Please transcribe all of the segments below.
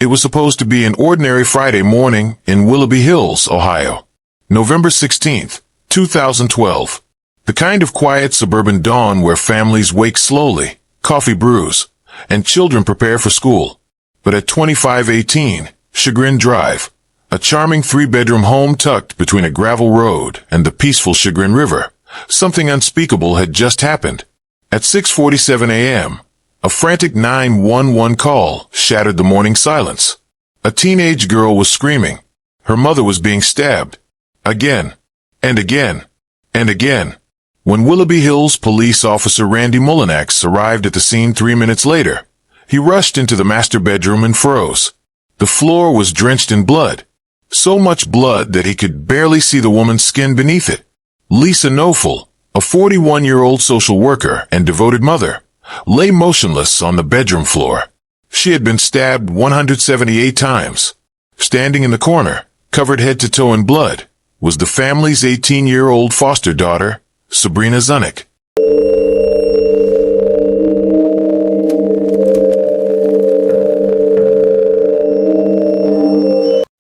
was supposed to be an ordinary Friday morning in Willoughby Hills, Ohio. November 16th, 2012. The kind of quiet suburban dawn where families wake slowly, coffee brews, and children prepare for school. But at 2518 Chagrin Drive, a charming three-bedroom home tucked between a gravel road and the peaceful Chagrin River, something unspeakable had just happened. At 6:47 a.m., a frantic 911 call shattered the morning silence. A teenage girl was screaming. Her mother was being stabbed. Again, and again, and again. When Willoughby Hills police officer Randy Mullinax arrived at the scene 3 minutes later, he rushed into the master bedroom and froze. The floor was drenched in blood. So much blood that he could barely see the woman's skin beneath it. Lisa Knoefel, a 41-year-old social worker and devoted mother, lay motionless on the bedroom floor. She had been stabbed 178 times. Standing in the corner, covered head to toe in blood, was the family's 18-year-old foster daughter, Sabrina Zunich.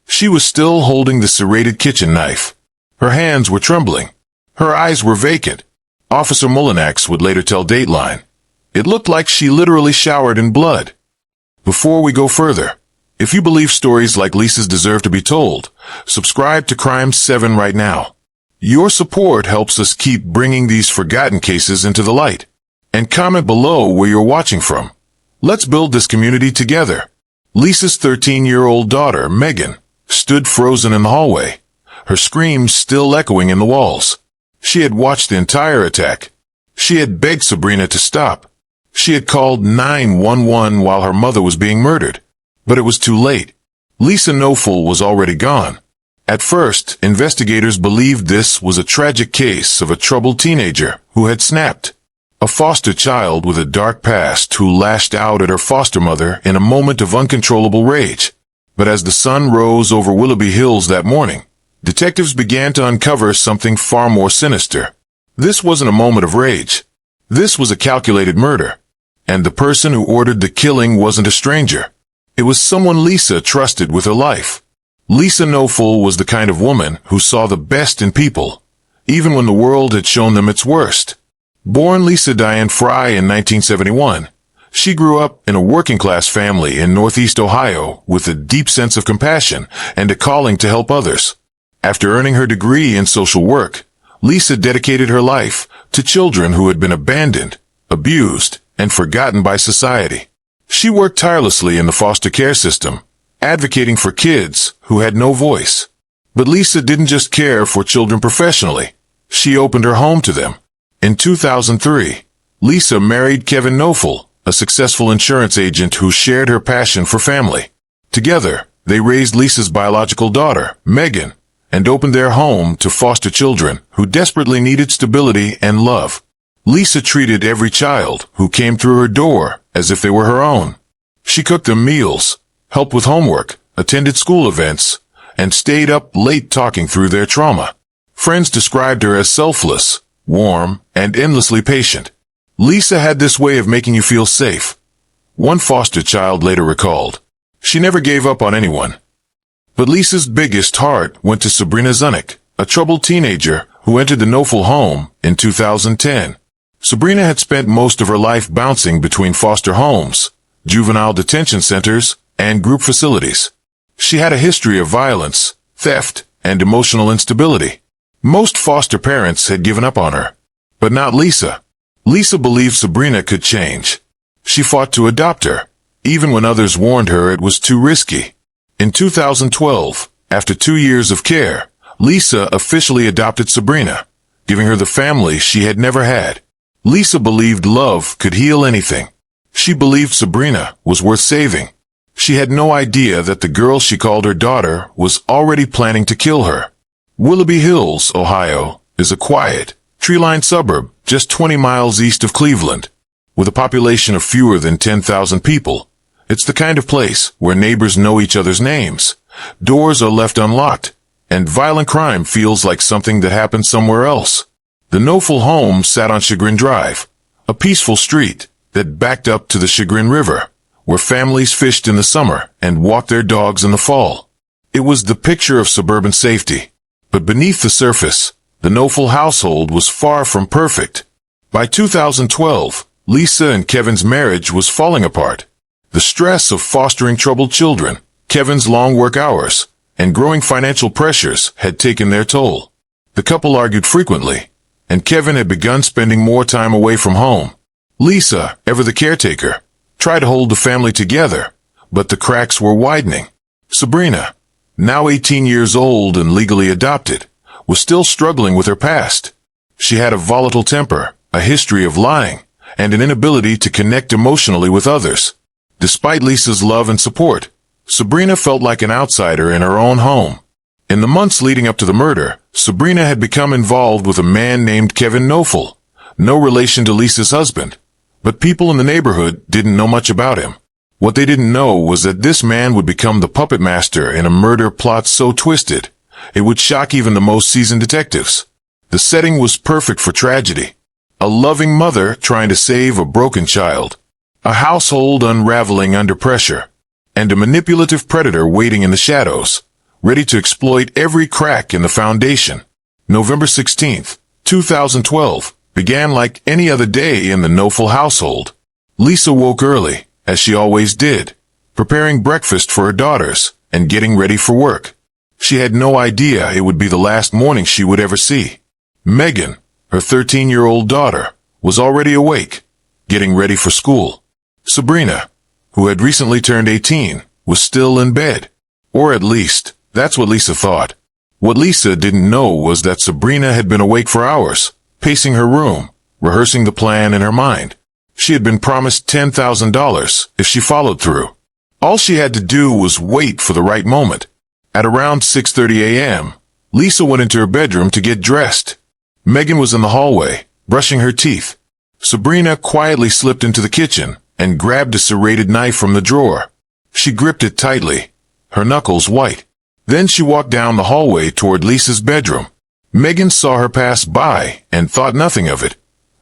She was still holding the serrated kitchen knife. Her hands were trembling. Her eyes were vacant. Officer Mullinax would later tell Dateline, "It looked like she literally showered in blood." Before we go further, if you believe stories like Lisa's deserve to be told, subscribe to Crime 7 right now. Your support helps us keep bringing these forgotten cases into the light. And comment below where you're watching from. Let's build this community together. Lisa's 13-year-old daughter, Megan, stood frozen in the hallway, her screams still echoing in the walls. She had watched the entire attack. She had begged Sabrina to stop. She had called 911 while her mother was being murdered. But it was too late. Lisa Knoefel was already gone. At first, investigators believed this was a tragic case of a troubled teenager who had snapped. A foster child with a dark past who lashed out at her foster mother in a moment of uncontrollable rage. But as the sun rose over Willoughby Hills that morning, detectives began to uncover something far more sinister. This wasn't a moment of rage. This was a calculated murder. And the person who ordered the killing wasn't a stranger. It was someone Lisa trusted with her life. Lisa Knoefel was the kind of woman who saw the best in people, even when the world had shown them its worst. Born Lisa Diane Fry in 1971, she grew up in a working-class family in Northeast Ohio with a deep sense of compassion and a calling to help others. After earning her degree in social work, Lisa dedicated her life to children who had been abandoned, abused, and forgotten by society. She worked tirelessly in the foster care system, advocating for kids who had no voice. But Lisa didn't just care for children professionally. She opened her home to them. In 2003, Lisa married Kevin Knoefel, a successful insurance agent who shared her passion for family. Together, they raised Lisa's biological daughter, Megan, and opened their home to foster children who desperately needed stability and love. Lisa treated every child who came through her door as if they were her own. She cooked them meals, helped with homework, attended school events, and stayed up late talking through their trauma. Friends described her as selfless, warm, and endlessly patient. Lisa had this way of making you feel safe. One foster child later recalled, "She never gave up on anyone." But Lisa's biggest heart went to Sabrina Zunich, a troubled teenager who entered the Knoefel home in 2010. Sabrina had spent most of her life bouncing between foster homes, juvenile detention centers, and group facilities. She had a history of violence, theft, and emotional instability. Most foster parents had given up on her. But not Lisa. Lisa believed Sabrina could change. She fought to adopt her, even when others warned her it was too risky. In 2012, after 2 years of care, Lisa officially adopted Sabrina, giving her the family she had never had. Lisa believed love could heal anything. She believed Sabrina was worth saving. She had no idea that the girl she called her daughter was already planning to kill her. Willoughby Hills, Ohio, is a quiet, tree-lined suburb just 20 miles east of Cleveland. With a population of fewer than 10,000 people, it's the kind of place where neighbors know each other's names, doors are left unlocked, and violent crime feels like something that happened somewhere else. The Knoefel home sat on Chagrin Drive, a peaceful street that backed up to the Chagrin River, where families fished in the summer and walked their dogs in the fall. It was the picture of suburban safety. But beneath the surface, the Knoefel household was far from perfect. By 2012, Lisa and Kevin's marriage was falling apart. The stress of fostering troubled children, Kevin's long work hours, and growing financial pressures had taken their toll. The couple argued frequently, and Kevin had begun spending more time away from home. Lisa, ever the caretaker, tried to hold the family together, but the cracks were widening. Sabrina, now 18 years old and legally adopted, was still struggling with her past. She had a volatile temper, a history of lying, and an inability to connect emotionally with others. Despite Lisa's love and support, Sabrina felt like an outsider in her own home. In the months leading up to the murder, Sabrina had become involved with a man named Kevin Knoefel, no relation to Lisa's husband, but people in the neighborhood didn't know much about him. What they didn't know was that this man would become the puppet master in a murder plot so twisted, it would shock even the most seasoned detectives. The setting was perfect for tragedy. A loving mother trying to save a broken child, a household unraveling under pressure, and a manipulative predator waiting in the shadows, ready to exploit every crack in the foundation. November 16th, 2012, began like any other day in the Knoefel household. Lisa woke early, as she always did, preparing breakfast for her daughters and getting ready for work. She had no idea it would be the last morning she would ever see. Megan, her 13-year-old daughter, was already awake, getting ready for school. Sabrina, who had recently turned 18, was still in bed. Or at least, that's what Lisa thought. What Lisa didn't know was that Sabrina had been awake for hours, pacing her room, rehearsing the plan in her mind. She had been promised $10,000 if she followed through. All she had to do was wait for the right moment. At around 6:30 a.m., Lisa went into her bedroom to get dressed. Megan was in the hallway, brushing her teeth. Sabrina quietly slipped into the kitchen and grabbed a serrated knife from the drawer. She gripped it tightly, her knuckles white. Then she walked down the hallway toward Lisa's bedroom. Megan saw her pass by and thought nothing of it,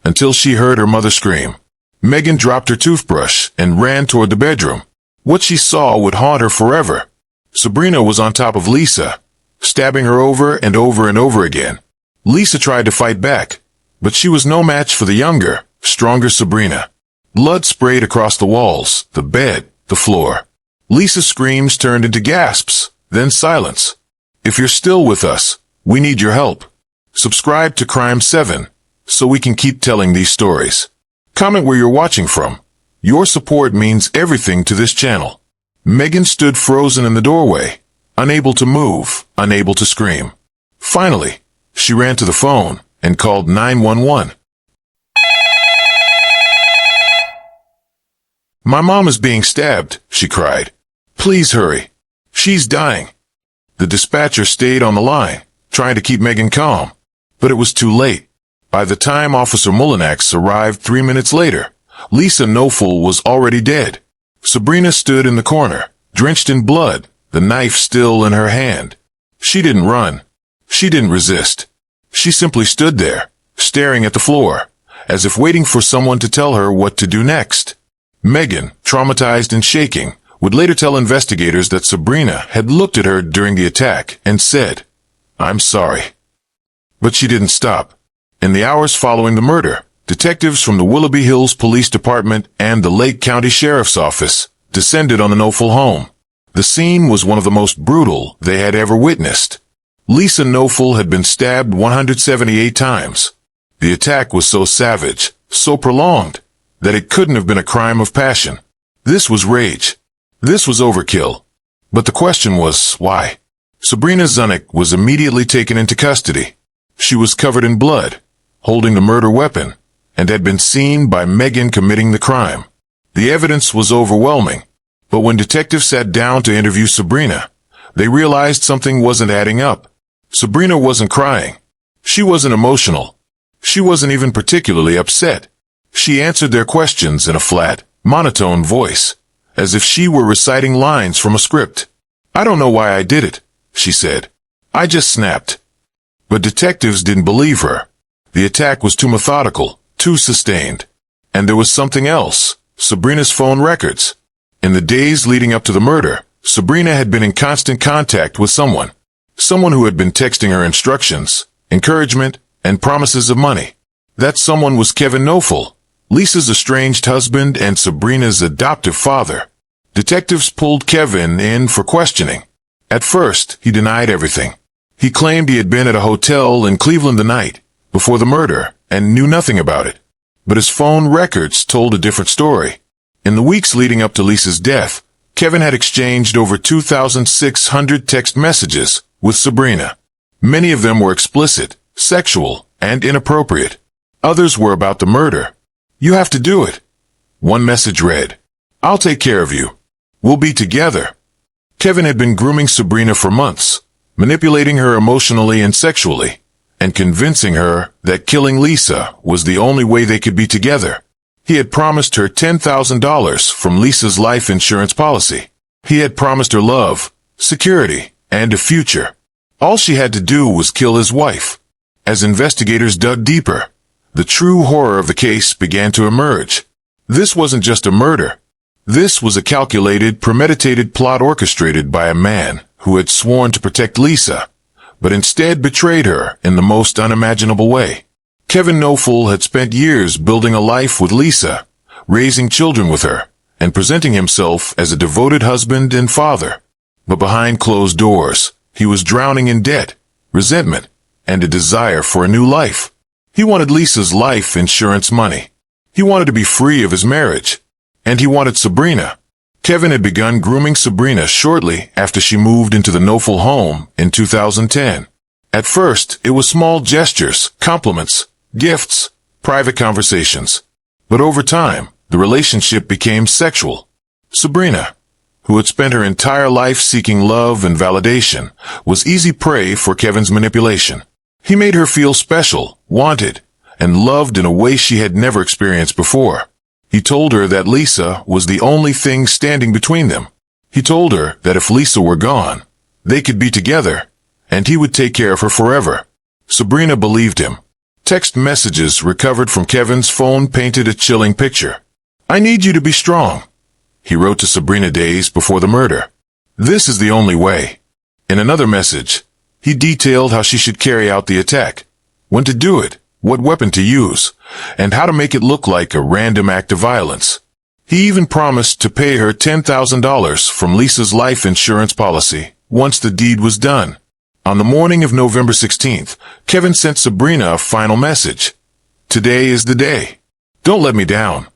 until she heard her mother scream. Megan dropped her toothbrush and ran toward the bedroom. What she saw would haunt her forever. Sabrina was on top of Lisa, stabbing her over and over and over again. Lisa tried to fight back, but she was no match for the younger, stronger Sabrina. Blood sprayed across the walls, the bed, the floor. Lisa's screams turned into gasps, then silence. If you're still with us, we need your help. Subscribe to Crime 7, so we can keep telling these stories. Comment where you're watching from. Your support means everything to this channel. Megan stood frozen in the doorway, unable to move, unable to scream. Finally, she ran to the phone and called 911. "My mom is being stabbed," she cried. "Please hurry. She's dying." The dispatcher stayed on the line, trying to keep Megan calm, but it was too late. By the time Officer Mulinax arrived 3 minutes later, Lisa Knoefel was already dead. Sabrina stood in the corner, drenched in blood, the knife still in her hand. She didn't run. She didn't resist. She simply stood there, staring at the floor, as if waiting for someone to tell her what to do next. Megan, traumatized and shaking, would later tell investigators that Sabrina had looked at her during the attack and said, "I'm sorry." But she didn't stop. In the hours following the murder, detectives from the Willoughby Hills Police Department and the Lake County Sheriff's Office descended on the Knoefel home. The scene was one of the most brutal they had ever witnessed. Lisa Knoefel had been stabbed 178 times. The attack was so savage, so prolonged, that it couldn't have been a crime of passion. This was rage. This was overkill. But the question was, why? Sabrina Zunich was immediately taken into custody. She was covered in blood, holding the murder weapon, and had been seen by Megan committing the crime. The evidence was overwhelming, but when detectives sat down to interview Sabrina, they realized something wasn't adding up. Sabrina wasn't crying. She wasn't emotional. She wasn't even particularly upset. She answered their questions in a flat, monotone voice, as if she were reciting lines from a script. "I don't know why I did it," she said. "I just snapped." But detectives didn't believe her. The attack was too methodical, too sustained. And there was something else, Sabrina's phone records. In the days leading up to the murder, Sabrina had been in constant contact with someone who had been texting her instructions, encouragement, and promises of money. That someone was Kevin Knoefel, Lisa's estranged husband and Sabrina's adoptive father. Detectives pulled Kevin in for questioning. At first, he denied everything. He claimed he had been at a hotel in Cleveland the night before the murder and knew nothing about it. But his phone records told a different story. In the weeks leading up to Lisa's death, Kevin had exchanged over 2,600 text messages with Sabrina. Many of them were explicit, sexual, and inappropriate. Others were about the murder. "You have to do it." One message read, "I'll take care of you. We'll be together." Kevin had been grooming Sabrina for months, manipulating her emotionally and sexually, and convincing her that killing Lisa was the only way they could be together. He had promised her $10,000 from Lisa's life insurance policy. He had promised her love, security, and a future. All she had to do was kill his wife. As investigators dug deeper, the true horror of the case began to emerge. This wasn't just a murder. This was a calculated, premeditated plot orchestrated by a man who had sworn to protect Lisa, but instead betrayed her in the most unimaginable way. Kevin Knoefel had spent years building a life with Lisa, raising children with her, and presenting himself as a devoted husband and father. But behind closed doors, he was drowning in debt, resentment, and a desire for a new life. He wanted Lisa's life insurance money. He wanted to be free of his marriage. And he wanted Sabrina. Kevin had begun grooming Sabrina shortly after she moved into the Knoefel home in 2010. At first, it was small gestures, compliments, gifts, private conversations. But over time, the relationship became sexual. Sabrina, who had spent her entire life seeking love and validation, was easy prey for Kevin's manipulation. He made her feel special, wanted, and loved in a way she had never experienced before. He told her that Lisa was the only thing standing between them. He told her that if Lisa were gone, they could be together, and he would take care of her forever. Sabrina believed him. Text messages recovered from Kevin's phone painted a chilling picture. "I need you to be strong," he wrote to Sabrina days before the murder. "This is the only way." In another message, he detailed how she should carry out the attack, when to do it, what weapon to use, and how to make it look like a random act of violence. He even promised to pay her $10,000 from Lisa's life insurance policy once the deed was done. On the morning of November 16th, Kevin sent Sabrina a final message. "Today is the day. Don't let me down."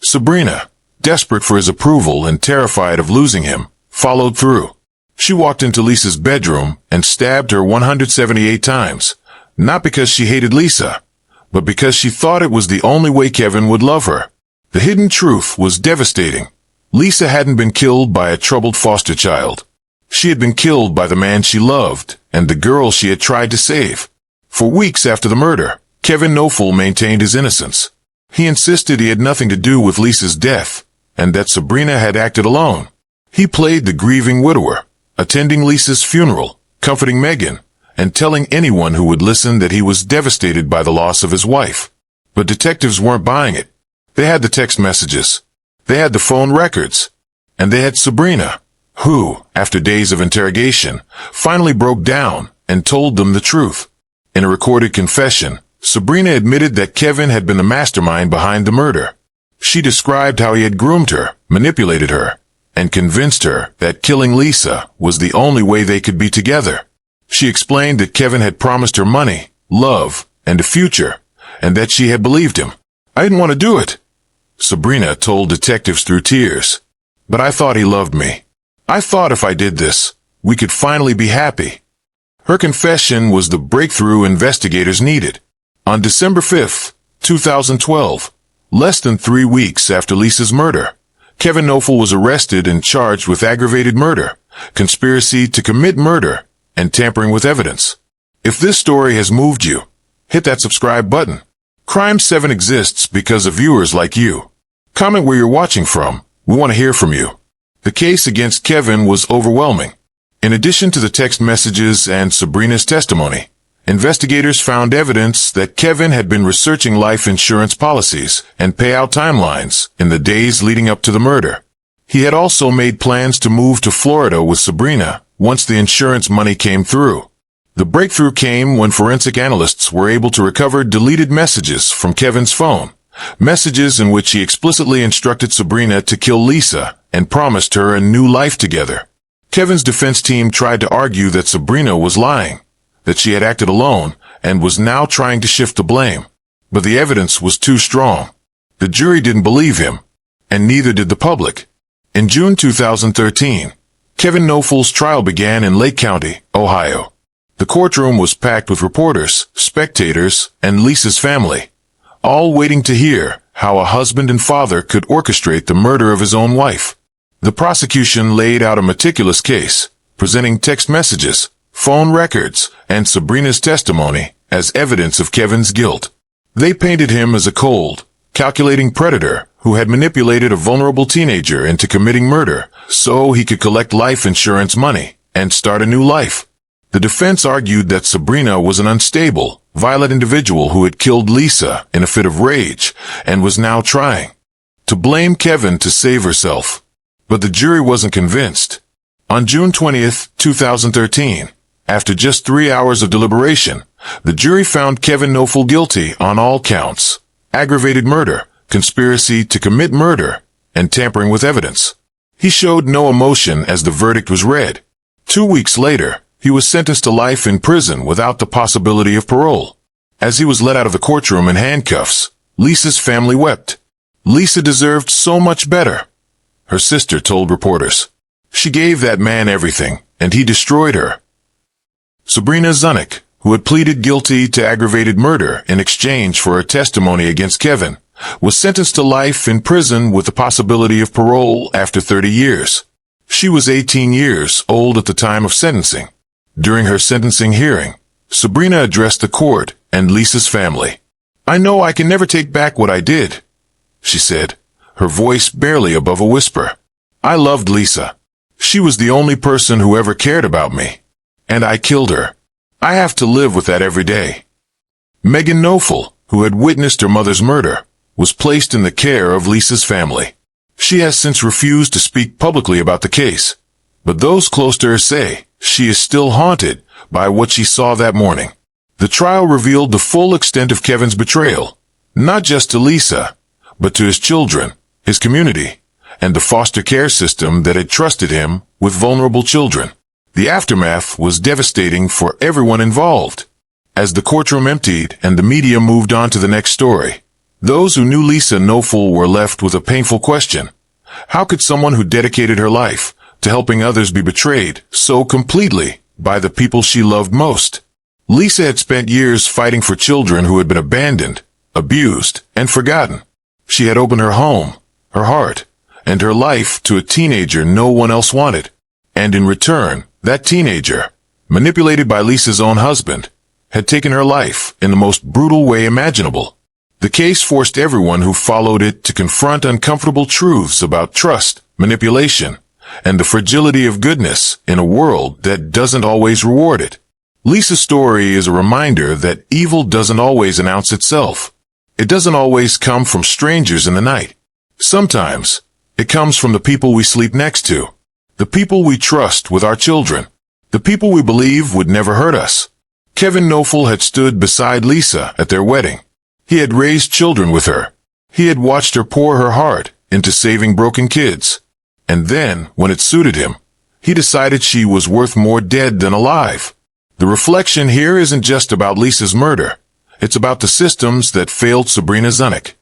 Sabrina, desperate for his approval and terrified of losing him, followed through. She walked into Lisa's bedroom and stabbed her 178 times, not because she hated Lisa, but because she thought it was the only way Kevin would love her. The hidden truth was devastating. Lisa hadn't been killed by a troubled foster child. She had been killed by the man she loved and the girl she had tried to save. For weeks after the murder, Kevin Knoefel maintained his innocence. He insisted he had nothing to do with Lisa's death and that Sabrina had acted alone. He played the grieving widower, attending Lisa's funeral, comforting Megan, and telling anyone who would listen that he was devastated by the loss of his wife. But detectives weren't buying it. They had the text messages. They had the phone records. And they had Sabrina, who, after days of interrogation, finally broke down and told them the truth. In a recorded confession, Sabrina admitted that Kevin had been the mastermind behind the murder. She described how he had groomed her, manipulated her, and convinced her that killing Lisa was the only way they could be together. She explained that Kevin had promised her money, love, and a future, and that she had believed him. "I didn't want to do it," Sabrina told detectives through tears. "But I thought he loved me. I thought if I did this, we could finally be happy." Her confession was the breakthrough investigators needed. On December 5th, 2012, less than 3 weeks after Lisa's murder, Kevin Knoefel was arrested and charged with aggravated murder, conspiracy to commit murder, and tampering with evidence. If this story has moved you, hit that subscribe button. Crime 7 exists because of viewers like you. Comment where you're watching from. We want to hear from you. The case against Kevin was overwhelming. In addition to the text messages and Sabrina's testimony, investigators found evidence that Kevin had been researching life insurance policies and payout timelines in the days leading up to the murder. He had also made plans to move to Florida with Sabrina once the insurance money came through. The breakthrough came when forensic analysts were able to recover deleted messages from Kevin's phone, messages in which he explicitly instructed Sabrina to kill Lisa and promised her a new life together. Kevin's defense team tried to argue that Sabrina was lying, that she had acted alone and was now trying to shift the blame. But the evidence was too strong. The jury didn't believe him, and neither did the public. In June 2013, Kevin Knoeffel's trial began in Lake County, Ohio. The courtroom was packed with reporters, spectators, and Lisa's family, all waiting to hear how a husband and father could orchestrate the murder of his own wife. The prosecution laid out a meticulous case, presenting text messages, phone records, and Sabrina's testimony as evidence of Kevin's guilt. They painted him as a cold, calculating predator who had manipulated a vulnerable teenager into committing murder so he could collect life insurance money and start a new life. The defense argued that Sabrina was an unstable, violent individual who had killed Lisa in a fit of rage and was now trying to blame Kevin to save herself. But the jury wasn't convinced. On June 20th, 2013, after just 3 hours of deliberation, the jury found Kevin Knoefel guilty on all counts: aggravated murder, conspiracy to commit murder, and tampering with evidence. He showed no emotion as the verdict was read. 2 weeks later, he was sentenced to life in prison without the possibility of parole. As he was let out of the courtroom in handcuffs, Lisa's family wept. Lisa deserved so much better, her sister told reporters. She gave that man everything, and he destroyed her. Sabrina Zunich, who had pleaded guilty to aggravated murder in exchange for her testimony against Kevin, was sentenced to life in prison with the possibility of parole after 30 years. She was 18 years old at the time of sentencing. During her sentencing hearing, Sabrina addressed the court and Lisa's family. "I know I can never take back what I did," she said, her voice barely above a whisper. "I loved Lisa. She was the only person who ever cared about me. And I killed her. I have to live with that every day." Megan Knoefel, who had witnessed her mother's murder, was placed in the care of Lisa's family. She has since refused to speak publicly about the case, but those close to her say she is still haunted by what she saw that morning. The trial revealed the full extent of Kevin's betrayal, not just to Lisa, but to his children, his community, and the foster care system that had trusted him with vulnerable children. The aftermath was devastating for everyone involved. As the courtroom emptied and the media moved on to the next story, those who knew Lisa Knoefel were left with a painful question. How could someone who dedicated her life to helping others be betrayed so completely by the people she loved most? Lisa had spent years fighting for children who had been abandoned, abused, and forgotten. She had opened her home, her heart, and her life to a teenager no one else wanted. And in return, that teenager, manipulated by Lisa's own husband, had taken her life in the most brutal way imaginable. The case forced everyone who followed it to confront uncomfortable truths about trust, manipulation, and the fragility of goodness in a world that doesn't always reward it. Lisa's story is a reminder that evil doesn't always announce itself. It doesn't always come from strangers in the night. Sometimes, it comes from the people we sleep next to, the people we trust with our children, the people we believe would never hurt us. Kevin Knoefel had stood beside Lisa at their wedding. He had raised children with her. He had watched her pour her heart into saving broken kids. And then, when it suited him, he decided she was worth more dead than alive. The reflection here isn't just about Lisa's murder. It's about the systems that failed Sabrina Zunich,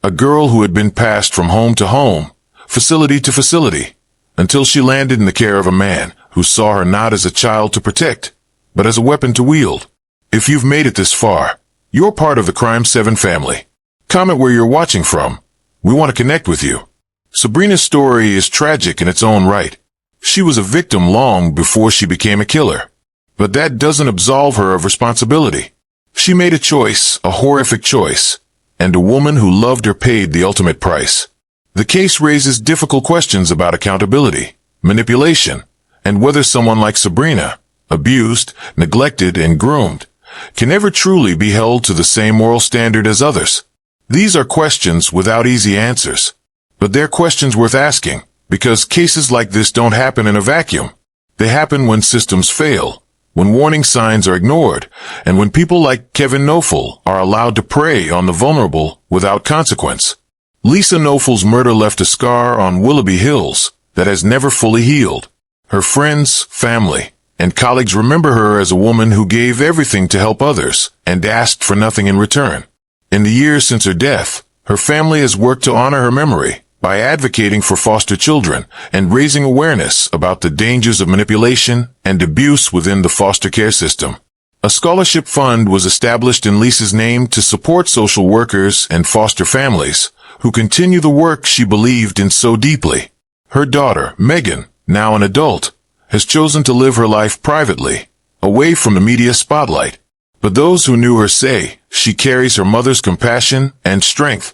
a girl who had been passed from home to home, facility to facility, until she landed in the care of a man who saw her not as a child to protect, but as a weapon to wield. If you've made it this far, you're part of the Crime 7 family. Comment where you're watching from. We want to connect with you. Sabrina's story is tragic in its own right. She was a victim long before she became a killer. But that doesn't absolve her of responsibility. She made a choice, a horrific choice, and a woman who loved her paid the ultimate price. The case raises difficult questions about accountability, manipulation, and whether someone like Sabrina, abused, neglected, and groomed, can ever truly be held to the same moral standard as others. These are questions without easy answers, but they're questions worth asking, Because cases like this don't happen in a vacuum. They happen when systems fail, when warning signs are ignored, and when people like Kevin Knoefel are allowed to prey on the vulnerable without consequence. Lisa Knoefel's murder left a scar on Willoughby Hills that has never fully healed. Her friends, family, and colleagues remember her as a woman who gave everything to help others and asked for nothing in return. In the years since her death, her family has worked to honor her memory by advocating for foster children and raising awareness about the dangers of manipulation and abuse within the foster care system. A scholarship fund was established in Lisa's name to support social workers and foster families who continue the work she believed in so deeply. Her daughter, Megan, now an adult, has chosen to live her life privately, away from the media spotlight. But those who knew her say she carries her mother's compassion and strength.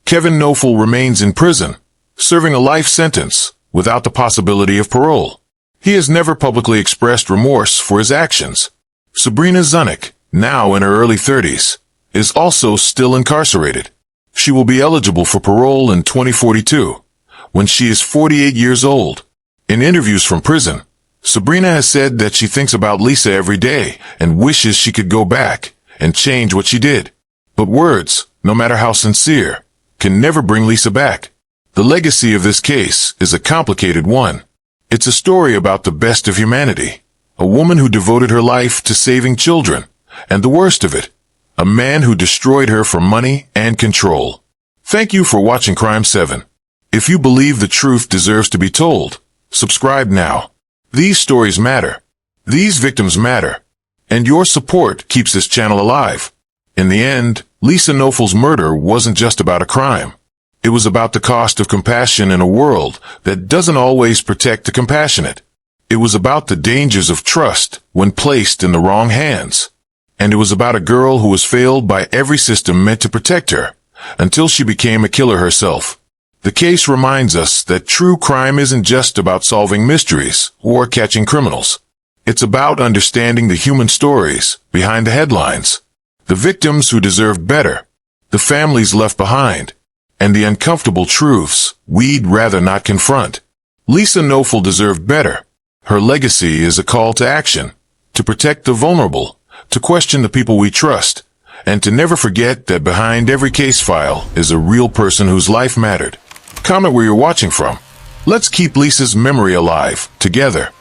Kevin Knoefel remains in prison, serving a life sentence without the possibility of parole. He has never publicly expressed remorse for his actions. Sabrina Zunich, now in her early 30s, is also still incarcerated. She will be eligible for parole in 2042, when she is 48 years old. In interviews from prison, Sabrina has said that she thinks about Lisa every day and wishes she could go back and change what she did. But words, no matter how sincere, can never bring Lisa back. The legacy of this case is a complicated one. It's a story about the best of humanity, a woman who devoted her life to saving children, and the worst of it, a man who destroyed her for money and control. Thank you for watching Crime 7. If you believe the truth deserves to be told, subscribe now. These stories matter. These victims matter. And your support keeps this channel alive. In the end, Lisa Knoefel's murder wasn't just about a crime. It was about the cost of compassion in a world that doesn't always protect the compassionate. It was about the dangers of trust when placed in the wrong hands. And it was about a girl who was failed by every system meant to protect her, until she became a killer herself. The case reminds us that true crime isn't just about solving mysteries or catching criminals. It's about understanding the human stories behind the headlines, the victims who deserve better, the families left behind, and the uncomfortable truths we'd rather not confront. Lisa Knoefel deserved better. Her legacy is a call to action, to protect the vulnerable, to question the people we trust, and to never forget that behind every case file is a real person whose life mattered. Comment where you're watching from. Let's keep Lisa's memory alive, together.